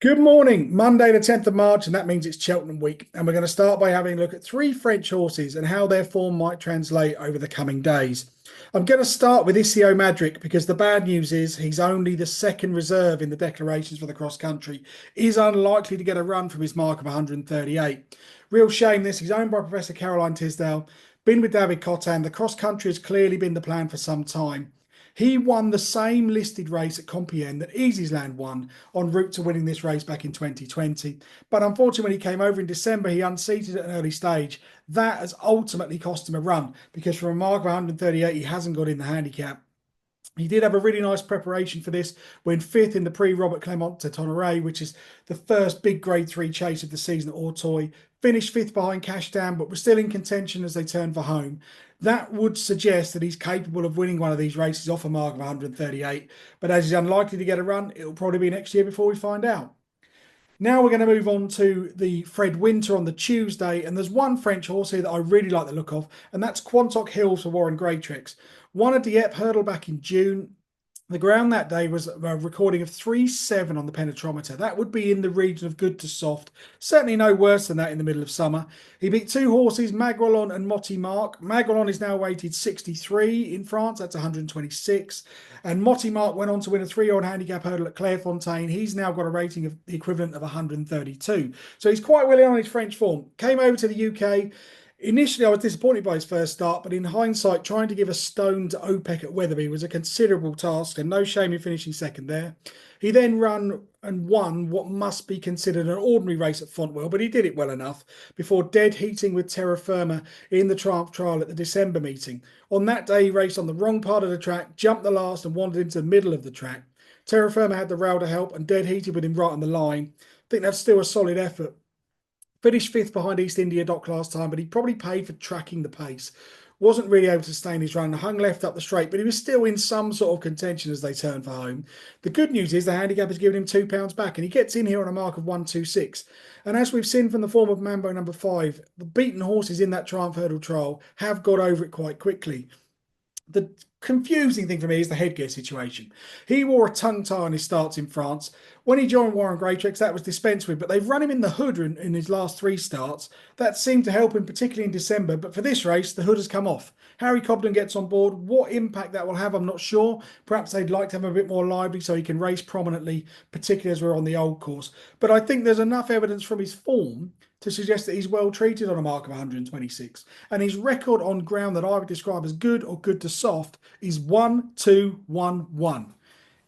Good morning, Monday the 10th of March, and that means it's Cheltenham week. And we're going to start by having a look at three French horses and how their form might translate over the coming days. I'm going to start with Isio Madric because the bad news is he's only the second reserve in the declarations for the cross country. He's unlikely to get a run from his mark of 138. Real shame this. He's owned by Professor Caroline Tisdale, been with David Cottam. The cross country has clearly been the plan for some time. He won the same listed race at Compiègne that Easysland won en route to winning this race back in 2020. But unfortunately, when he came over in December, he unseated at an early stage. That has ultimately cost him a run because from a mark of 138, he hasn't got in the handicap. He did have a really nice preparation for this when fifth in the Prix Robert Clement de Tonneray, which is the first big Grade 3 chase of the season at Auteuil. Finished fifth behind Cashdown, but was still in contention as they turned for home. That would suggest that he's capable of winning one of these races off a mark of 138. But as he's unlikely to get a run, it'll probably be next year before we find out. Now we're going to move on to the Fred Winter on the Tuesday, and there's one French horse here that I really like the look of, and that's Quantock Hills for Warren Greatrex. Won a Dieppe hurdle back in June. The ground that day was a recording of 3.7 on the penetrometer. That would be in the region of good to soft. Certainly no worse than that in the middle of summer. He beat two horses, Maguelon and Motti Mark. Maguelon is now rated 63 in France. That's 126. And Motti Mark went on to win a three-year-old handicap hurdle at Clairefontaine. He's now got a rating of the equivalent of 132. So he's quite well in on his French form. Came over to the UK. Initially, I was disappointed by his first start, but in hindsight, trying to give a stone to OPEC at Wetherby was a considerable task, and no shame in finishing second there. He then ran and won what must be considered an ordinary race at Fontwell, but he did it well enough before dead heating with Terra Firma in the Triumph Trial at the December meeting. On that day, he raced on the wrong part of the track, jumped the last, and wandered into the middle of the track. Terra Firma had the rail to help and dead heated with him right on the line. I think that's still a solid effort. Finished fifth behind East India Dock last time, but he probably paid for tracking the pace. Wasn't really able to sustain his run, hung left up the straight, but he was still in some sort of contention as they turned for home. The good news is the handicap has given him £2 back, and he gets in here on a mark of 126. And as we've seen from the form of Mambo number 5, the beaten horses in that Triumph Hurdle trial have got over it quite quickly. The confusing thing for me is the headgear situation. He wore a tongue tie on his starts in France. When he joined Warren Greatrex, that was dispensed with, but they've run him in the hood in his last three starts. That seemed to help him, particularly in December. But for this race, the hood has come off. Harry Cobden gets on board. What impact that will have, I'm not sure. Perhaps they'd like to have him a bit more lively so he can race prominently, particularly as we're on the old course. But I think there's enough evidence from his form to suggest that he's well treated on a mark of 126. And his record on ground that I would describe as good or good to soft is 1-2-1-1.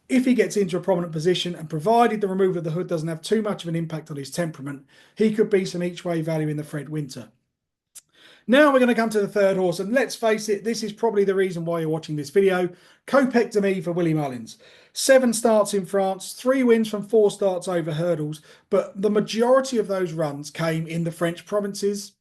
If he gets into a prominent position and provided the removal of the hood doesn't have too much of an impact on his temperament, he could be some each way value in the Fred Winter. Now we're going to come to the third horse, and let's face it, this is probably the reason why you're watching this video. Copec de Me for Willie Mullins. 7 starts in France, 3 wins from 4 starts over hurdles, but the majority of those runs came in the French provinces.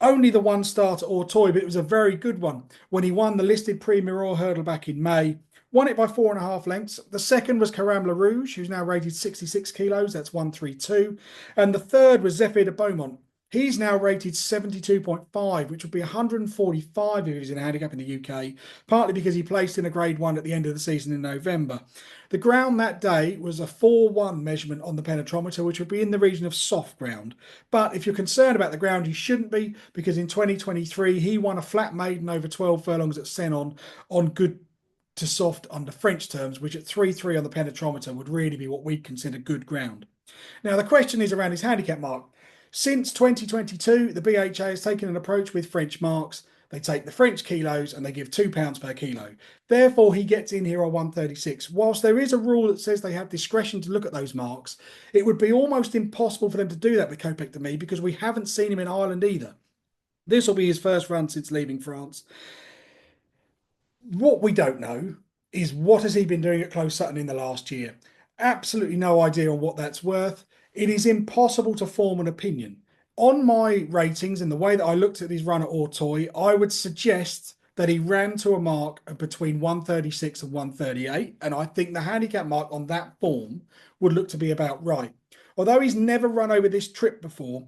Only the one start at Auteuil, but it was a very good one when he won the listed Prix Mirror hurdle back in May. Won it by 4.5 lengths. The second was Caram Le Rouge, who's now rated 66 kilos. That's 132. And the third was Zephyr de Beaumont. He's now rated 72.5, which would be 145 if he was in a handicap in the UK, partly because he placed in a grade 1 at the end of the season in November. The ground that day was a 4-1 measurement on the penetrometer, which would be in the region of soft ground. But if you're concerned about the ground, you shouldn't be, because in 2023, he won a flat maiden over 12 furlongs at Senon on good to soft under French terms, which at 3-3 on the penetrometer would really be what we'd consider good ground. Now, the question is around his handicap mark. Since 2022, the BHA has taken an approach with French marks. They take the French kilos and they give £2 per kilo. Therefore, he gets in here on 136. Whilst there is a rule that says they have discretion to look at those marks, it would be almost impossible for them to do that with Copec de Me because we haven't seen him in Ireland either. This will be his first run since leaving France. What we don't know is what has he been doing at Close Sutton in the last year. Absolutely no idea on what that's worth. It is impossible to form an opinion. On my ratings and the way that I looked at his run at Auteuil, I would suggest that he ran to a mark of between 136 and 138. And I think the handicap mark on that form would look to be about right. Although he's never run over this trip before,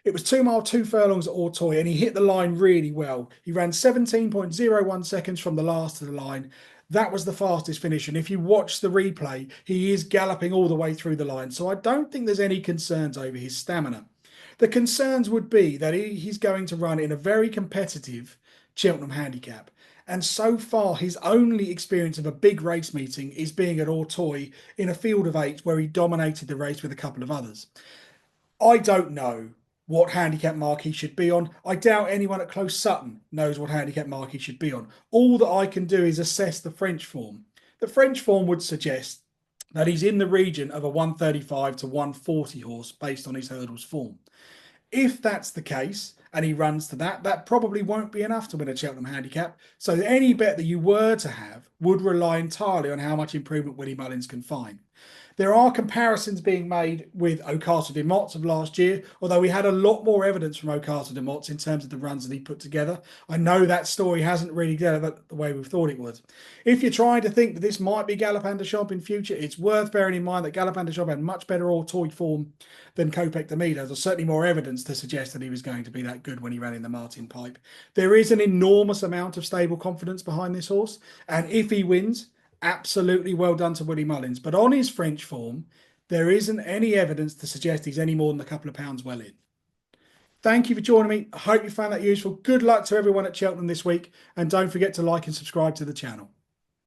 it was 2 mile, 2 furlongs at Auteuil, and he hit the line really well. He ran 17.01 seconds from the last to the line. That was the fastest finish. And if you watch the replay, he is galloping all the way through the line. So I don't think there's any concerns over his stamina. The concerns would be that he's going to run in a very competitive Cheltenham handicap. And so far, his only experience of a big race meeting is being at Auteuil in a field of 8 where he dominated the race with a couple of others. I don't know what handicap mark he should be on. I doubt anyone at Close Sutton knows what handicap mark he should be on. All that I can do is assess the French form. The French form would suggest that he's in the region of a 135 to 140 horse based on his hurdles form. If that's the case and he runs to that, that probably won't be enough to win a Cheltenham handicap. So any bet that you were to have would rely entirely on how much improvement Willie Mullins can find. There are comparisons being made with Ocarta de Mott's of last year, although we had a lot more evidence from Ocarta de Mott's in terms of the runs that he put together. I know that story hasn't really developed the way we thought it would. If you're trying to think that this might be Galopin Des Champs in future, it's worth bearing in mind that Galopin Des Champs had much better Auteuil form than Kopek de Mida. There's certainly more evidence to suggest that he was going to be that good when he ran in the Martin Pipe. There is an enormous amount of stable confidence behind this horse, and if he wins, absolutely well done to Willie Mullins. But on his French form, there isn't any evidence to suggest he's any more than a couple of pounds well in. Thank you for joining me. I hope you found that useful. Good luck to everyone at Cheltenham this week. And don't forget to like and subscribe to the channel.